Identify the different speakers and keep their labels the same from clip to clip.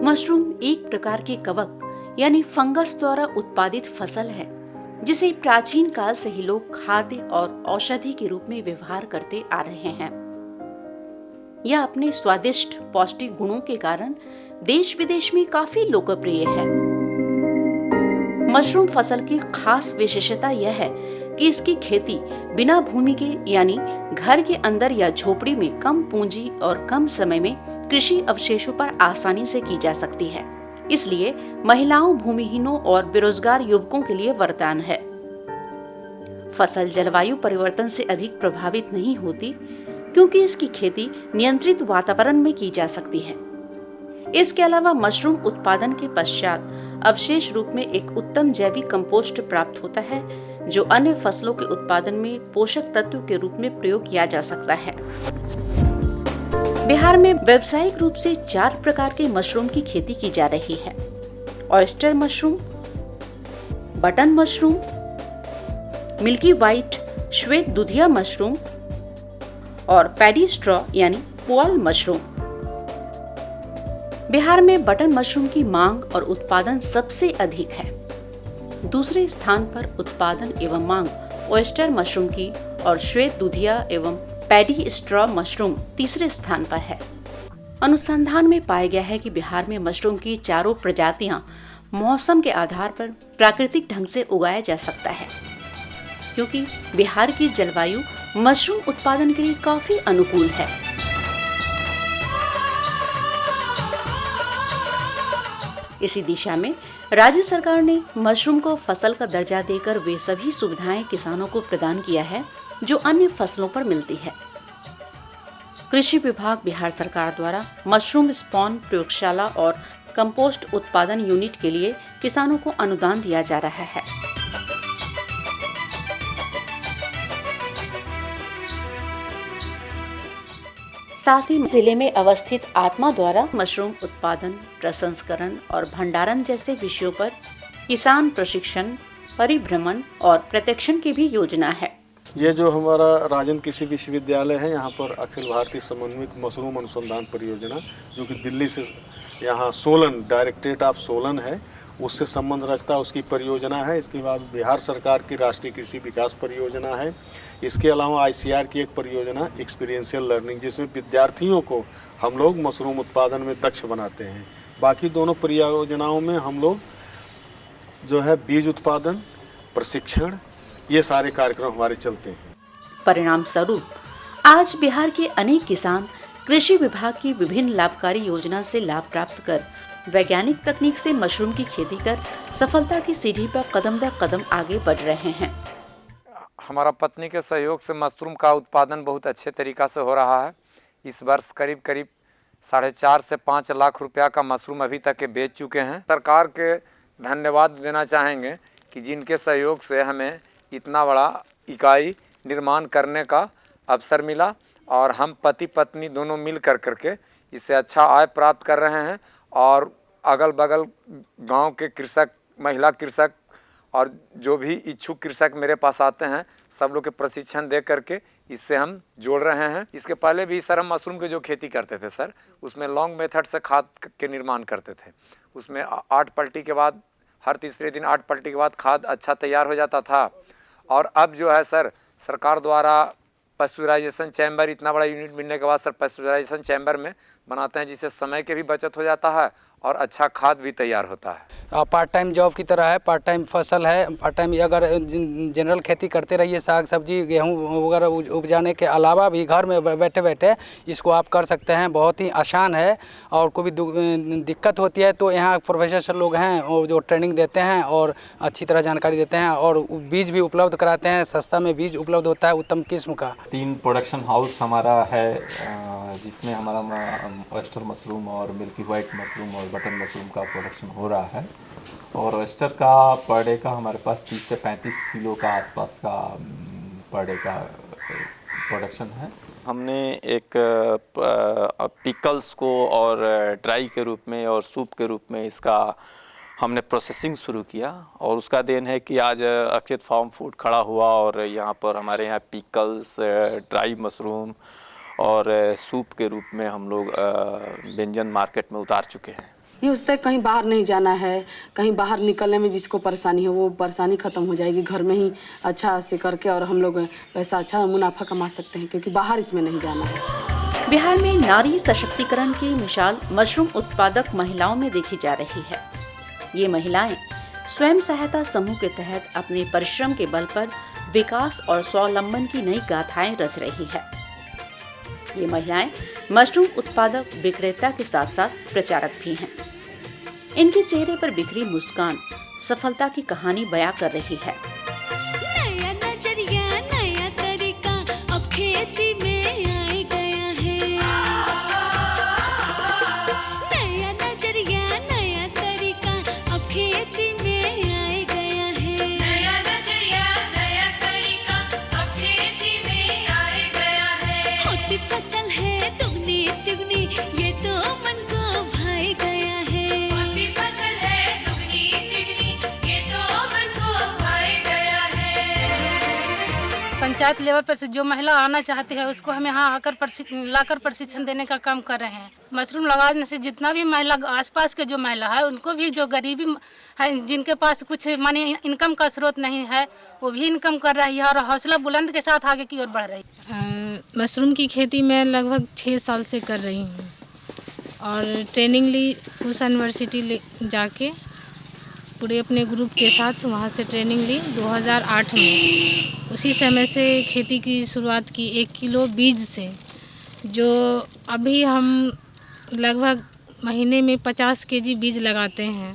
Speaker 1: Mushroom एक प्रकार के कवक यानी फंगस द्वारा उत्पादित फसल है जिसे प्राचीन काल से ही लोग खाद्य और औषधि के रूप में व्यवहार करते आ रहे हैं। यह अपने स्वादिष्ट पौष्टिक गुणों के कारण देश विदेश में काफी लोकप्रिय है। मशरूम फसल की खास विशेषता यह है कि इसकी खेती बिना भूमि के यानी घर के अंदर या झोपड़ी में कम पूंजी और कम समय में कृषि अवशेषों पर आसानी से की जा सकती है। इसलिए महिलाओं, भूमिहीनों और बेरोजगार युवकों के लिए वरदान है। फसल जलवायु परिवर्तन से अधिक प्रभावित नहीं होती क्योंकि इसकी खेती नियंत्रित वातावरण में की जा सकती है। इसके अलावा मशरूम उत्पादन के पश्चात अवशेष रूप में एक उत्तम जैविक कंपोस्ट प्राप्त होता है जो अन्य फसलों के उत्पादन में पोषक तत्व के रूप में प्रयोग किया जा सकता है। बिहार में व्यावसायिक रूप से 4 प्रकार के मशरूम की खेती की जा रही है। Oyster mushroom, button mushroom, milky white श्वेत दुधिया मशरूम और पैडी स्ट्रॉ यानी पुआल मशरूम। बिहार में बटन मशरूम की मांग और उत्पादन सबसे अधिक है। दूसरे स्थान पर उत्पादन एवं मांग ऑयस्टर मशरूम की और श्वेत दुधिया एवं पैडी स्ट्रॉ मशरूम तीसरे स्थान पर है। अनुसंधान में पाया गया है कि बिहार में मशरूम की चारों प्रजातियां मौसम के आधार पर प्राकृतिक ढंग से उगाया जा सकता है क्योंकि बिहार की जलवायु मशरूम उत्पादन के लिए काफी अनुकूल है। इसी दिशा में राज्य सरकार ने मशरूम को फसल का दर्जा देकर वे सभी सुविधाएं किसानों को प्रदान किया है जो अन्य फसलों पर मिलती है। कृषि विभाग बिहार सरकार द्वारा मशरूम स्पॉन प्रयोगशाला और कंपोस्ट उत्पादन यूनिट के लिए किसानों को अनुदान दिया जा रहा है। साथ ही जिले में अवस्थित आत्मा द्वारा मशरूम उत्पादन, प्रसंस्करण और भंडारण जैसे विषयों पर किसान प्रशिक्षण, परिभ्रमण और प्रशिक्षण की भी योजना है।
Speaker 2: ये जो हमारा राजन कृषि विश्वविद्यालय है, यहाँ पर अखिल भारतीय समन्वित मशरूम अनुसंधान परियोजना जो कि दिल्ली से यहाँ सोलन डायरेक्टरेट ऑफ सोलन है उससे संबंध रखता है, उसकी परियोजना है। इसके बाद बिहार सरकार की राष्ट्रीय कृषि विकास परियोजना है। इसके अलावा ICR की एक परियोजना एक्सपीरियंशियल लर्निंग जिसमें विद्यार्थियों को हम लोग मशरूम उत्पादन में दक्ष बनाते हैं। बाकी दोनों परियोजनाओं में हम लोग जो है बीज उत्पादन, प्रशिक्षण, ये सारे कार्यक्रम हमारे चलते हैं।
Speaker 1: परिणाम स्वरूप आज बिहार के अनेक किसान कृषि विभाग की विभिन्न लाभकारी योजना से लाभ प्राप्त कर वैज्ञानिक तकनीक से मशरूम की खेती कर सफलता की सीढ़ी पर कदम दर कदम आगे बढ़ रहे हैं।
Speaker 3: हमारा पत्नी के सहयोग से मशरूम का उत्पादन बहुत अच्छे तरीक़ा से हो रहा है। इस वर्ष करीब 4.5 से 5 लाख रुपया का मशरूम अभी तक के बेच चुके हैं। सरकार के धन्यवाद देना चाहेंगे कि जिनके सहयोग से हमें इतना बड़ा इकाई निर्माण करने का अवसर मिला और हम पति पत्नी दोनों मिल करके इससे अच्छा आय प्राप्त कर रहे हैं। और अगल बगल गांव के कृषक, महिला कृषक और जो भी इच्छुक कृषक मेरे पास आते हैं सब लोग के प्रशिक्षण दे करके इससे हम जोड़ रहे हैं। इसके पहले भी सर हम मशरूम की जो खेती करते थे सर, उसमें लॉन्ग मेथड से खाद के निर्माण करते थे। उसमें 8 पलटी के बाद, हर तीसरे दिन 8 पलटी के बाद खाद अच्छा तैयार हो जाता था। और अब जो है सर सरकार द्वारा पैस्चराइजेशन चैम्बर, इतना बड़ा यूनिट मिलने के बाद सर पैस्चराइजेशन चैम्बर में बनाते हैं जिससे समय के भी बचत हो जाता है और अच्छा खाद भी तैयार होता है।
Speaker 4: पार्ट टाइम जॉब की तरह है, पार्ट टाइम फसल है। पार्ट टाइम अगर जनरल खेती करते रहिए, साग सब्जी गेहूँ वगैरह उपजाने के अलावा भी घर में बैठे बैठे इसको आप कर सकते हैं। बहुत ही आसान है और कोई भी दिक्कत होती है तो यहाँ प्रोफेसर लोग हैं और जो ट्रेनिंग देते हैं और अच्छी तरह जानकारी देते हैं और बीज भी उपलब्ध कराते हैं। सस्ता में बीज उपलब्ध होता है उत्तम किस्म का।
Speaker 5: 3 प्रोडक्शन हाउस हमारा है जिसमें हमारा ऑयस्टर मशरूम और मिल्की वाइट मशरूम और बटन मशरूम का प्रोडक्शन हो रहा है। और ऑयस्टर का पर डे का हमारे पास 30 से 35 किलो का आसपास का पर डे का प्रोडक्शन है।
Speaker 6: हमने एक पिकल्स को और ड्राई के रूप में और सूप के रूप में इसका हमने प्रोसेसिंग शुरू किया और उसका देन है कि आज अक्षित फार्म फूड खड़ा हुआ और यहाँ पर हमारे यहाँ पिकल्स, ड्राई मशरूम और सूप के रूप में हम लोग व्यंजन मार्केट में उतार चुके हैं।
Speaker 7: ये उससे कहीं बाहर नहीं जाना है, कहीं बाहर निकलने में जिसको परेशानी हो वो परेशानी ख़त्म हो जाएगी। घर में ही अच्छा से करके और हम लोग पैसा अच्छा मुनाफा कमा सकते हैं, क्योंकि बाहर इसमें नहीं जाना है।
Speaker 1: बिहार में नारी सशक्तिकरण की मिसाल मशरूम उत्पादक महिलाओं में देखी जा रही है। ये महिलाएं स्वयं सहायता समूह के तहत अपने परिश्रम के बल पर विकास और स्वावलंबन की नई गाथाएं रच रही है। ये महिलाएं मशरूम उत्पादक विक्रेता के साथ साथ प्रचारक भी हैं। इनके चेहरे पर बिखरी मुस्कान सफलता की कहानी बयां कर रही है।
Speaker 8: नया नजरिया नया तरीका अब खेती में आ गया है। नया नजरिया नया तरीका अब खेती में आ गया है। नया नजरिया नया तरीका अब खेती में आ गया है। होती फसल है दुगनी तिगनी ये तो मन को भाई गया है। होती फसल है दुगनी तिगनी ये तो मन को भाई गया है।
Speaker 9: पंचायत लेवल पर से जो महिला आना चाहती है उसको हम यहाँ आकर लाकर प्रशिक्षण देने का काम कर रहे हैं। मशरूम लगाने से जितना भी महिला आसपास के जो महिला है उनको भी जो गरीबी है, जिनके पास कुछ माने इनकम का स्रोत नहीं है, वो भी इनकम कर रही है और हौसला बुलंद के साथ आगे की ओर बढ़ रही है।
Speaker 10: मशरूम की खेती मैं लगभग 6 साल से कर रही हूँ और ट्रेनिंग ली पूसा यूनिवर्सिटी जाके पूरे अपने ग्रुप के साथ वहाँ से ट्रेनिंग ली 2008 में। उसी समय से खेती की शुरुआत की 1 किलो बीज से, जो अभी हम लगभग महीने में 50 केजी बीज लगाते हैं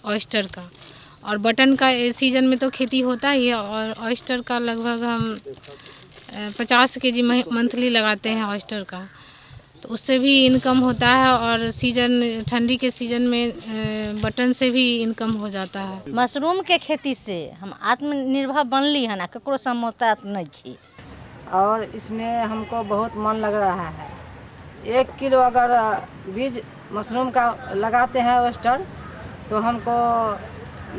Speaker 10: ऑयस्टर का। और बटन का सीजन में तो खेती होता ही है और ऑयस्टर का लगभग हम 50 केजी मंथली लगाते हैं ऑयस्टर का, तो उससे भी इनकम होता है। और सीजन ठंडी के सीजन में बटन से भी इनकम हो जाता है।
Speaker 11: मशरूम के खेती से हम आत्मनिर्भर बनली है ना, ककरो समोता नहीं छी।
Speaker 12: और इसमें हमको बहुत मन लग रहा है। 1 किलो अगर बीज मशरूम का लगाते हैं ऑयस्टर, तो हमको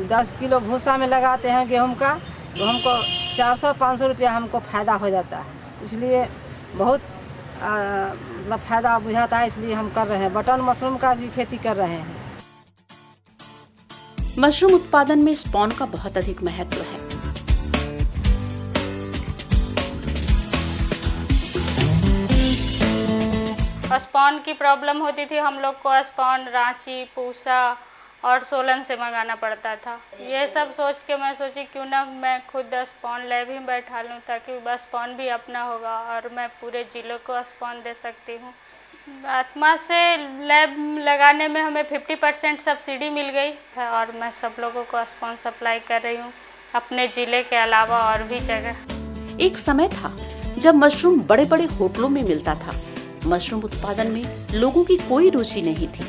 Speaker 12: 10 किलो भूसा में लगाते हैं गेहूं का, तो हमको 400-500 रुपया हमको फ़ायदा हो जाता है। इसलिए बहुत मतलब फ़ायदा बुझाता है, इसलिए हम कर रहे हैं। बटन मशरूम का भी खेती कर रहे हैं।
Speaker 1: मशरूम उत्पादन में स्पॉन का बहुत अधिक महत्व है।
Speaker 9: स्पॉन की प्रॉब्लम होती थी, हम लोग को स्पॉन रांची, पूसा और सोलन से मंगाना पड़ता था। ये सब सोच के मैं सोची क्यों ना मैं खुद स्पॉन लैब ही बैठा लूँ, ताकि बस स्पॉन भी अपना होगा और मैं पूरे जिलों को स्पॉन दे सकती हूँ। आत्मा से लैब लगाने में हमें 50% सब्सिडी मिल गई है और मैं सब लोगों को स्पॉन सप्लाई कर रही हूँ, अपने ज़िले के अलावा और भी जगह।
Speaker 1: एक समय था जब मशरूम बड़े बड़े होटलों में मिलता था। मशरूम उत्पादन में लोगों की कोई रुचि नहीं थी,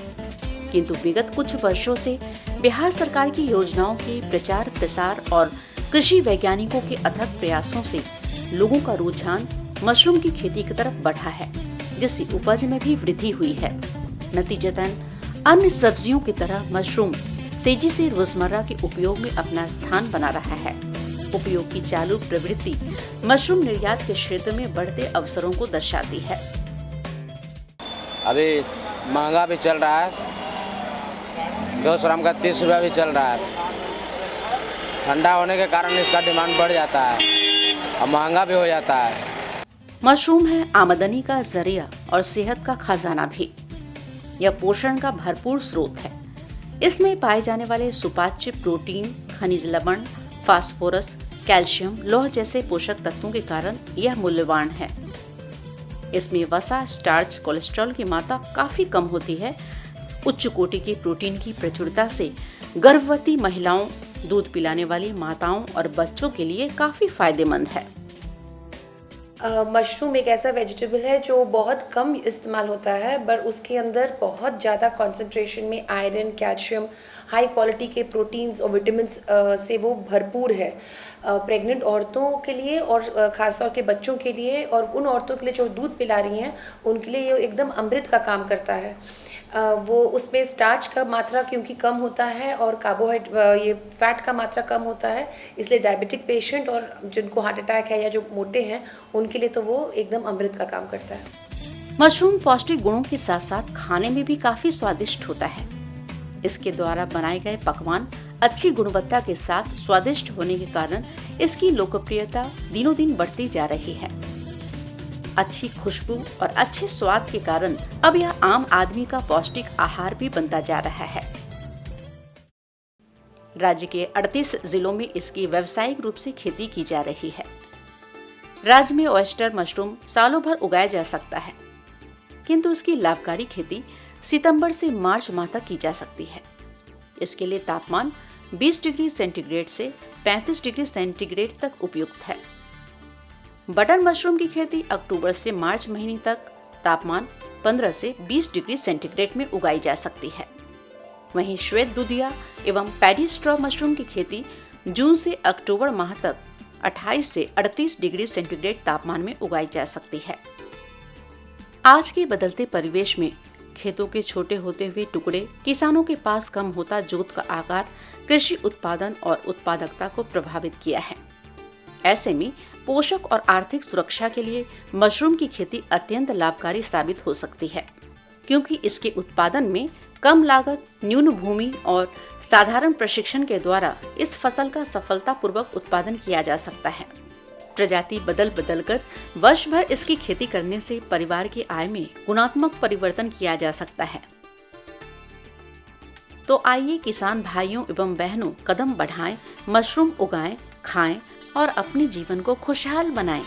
Speaker 1: किंतु विगत कुछ वर्षों से बिहार सरकार की योजनाओं के प्रचार प्रसार और कृषि वैज्ञानिकों के अथक प्रयासों से लोगों का रुझान मशरूम की खेती की तरफ बढ़ा है, जिससे उपज में भी वृद्धि हुई है। नतीजतन अन्य सब्जियों की तरह मशरूम तेजी से रोजमर्रा के उपयोग में अपना स्थान बना रहा है। उपयोग की चालू प्रवृत्ति मशरूम निर्यात के क्षेत्र में बढ़ते अवसरों को दर्शाती है।
Speaker 13: अभी महंगा भी चल रहा है, 200 ग्राम का 30 रुपया भी चल रहा है। ठंडा होने के कारण इसका डिमांड बढ़ जाता है और महंगा भी हो जाता है।
Speaker 1: मशरूम है आमदनी का जरिया और सेहत का खजाना भी। यह पोषण का भरपूर स्रोत है। इसमें पाए जाने वाले सुपाच्य प्रोटीन, खनिज लवण, फास्फोरस, कैल्शियम, लौह जैसे पोषक तत्वों के कारण यह मूल्यवान है। इसमें वसा, स्टार्च, कोलेस्ट्रॉल की मात्रा काफी कम होती है। उच्च कोटि के प्रोटीन की प्रचुरता से गर्भवती महिलाओं, दूध पिलाने वाली माताओं और बच्चों के लिए काफी फायदेमंद है।
Speaker 14: मशरूम एक ऐसा वेजिटेबल है जो बहुत कम इस्तेमाल होता है, पर उसके अंदर बहुत ज़्यादा कंसंट्रेशन में आयरन, कैल्शियम, हाई क्वालिटी के प्रोटीन्स और विटामिन्स से वो भरपूर है। प्रेग्नेंट औरतों के लिए और ख़ासतौर के बच्चों के लिए और उन औरतों के लिए जो दूध पिला रही हैं, उनके लिए ये एकदम अमृत का काम करता है। वो उसमें स्टार्च का मात्रा क्योंकि कम होता है और ये फैट का मात्रा कम होता है, इसलिए डायबिटिक पेशेंट और जिनको हार्ट अटैक है या जो मोटे हैं उनके लिए तो वो एकदम अमृत का काम करता है।
Speaker 1: मशरूम पौष्टिक गुणों के साथ साथ खाने में भी काफी स्वादिष्ट होता है। इसके द्वारा बनाए गए पकवान अच्छी गुणवत्ता के साथ स्वादिष्ट होने के कारण इसकी लोकप्रियता दिनों दिन बढ़ती जा रही है। अच्छी खुशबू और अच्छे स्वाद के कारण अब यह आम आदमी का पौष्टिक आहार भी बनता जा रहा है। राज्य के 38 जिलों में इसकी व्यावसायिक रूप से खेती की जा रही है। राज्य में ऑयस्टर मशरूम सालों भर उगाया जा सकता है, किंतु इसकी लाभकारी खेती सितंबर से मार्च माह तक की जा सकती है। इसके लिए तापमान 20 डिग्री सेंटीग्रेड से 35 डिग्री सेंटीग्रेड तक उपयुक्त है। बटन मशरूम की खेती अक्टूबर से मार्च महीने तक तापमान 15 से 20 डिग्री सेंटीग्रेड में उगाई जा सकती है। वहीं श्वेत दुधिया एवं पैडी स्ट्रॉ मशरूम की खेती जून से अक्टूबर माह तक 28 से 38 डिग्री सेंटीग्रेड तापमान में उगाई जा सकती है। आज के बदलते परिवेश में खेतों के छोटे होते हुए टुकड़े, किसानों के पास कम होता जोत का आकार कृषि उत्पादन और उत्पादकता को प्रभावित किया है। ऐसे में पोषक और आर्थिक सुरक्षा के लिए मशरूम की खेती अत्यंत लाभकारी साबित हो सकती है, क्योंकि इसके उत्पादन में कम लागत, न्यून भूमि और साधारण प्रशिक्षण के द्वारा इस फसल का सफलतापूर्वक उत्पादन किया जा सकता है। प्रजाति बदल कर वर्ष भर इसकी खेती करने से परिवार की आय में गुणात्मक परिवर्तन किया जा सकता है। तो आइए किसान भाइयों एवं बहनों कदम बढ़ाएं, मशरूम उगाएं, खाएं और अपने जीवन को खुशहाल बनाएं।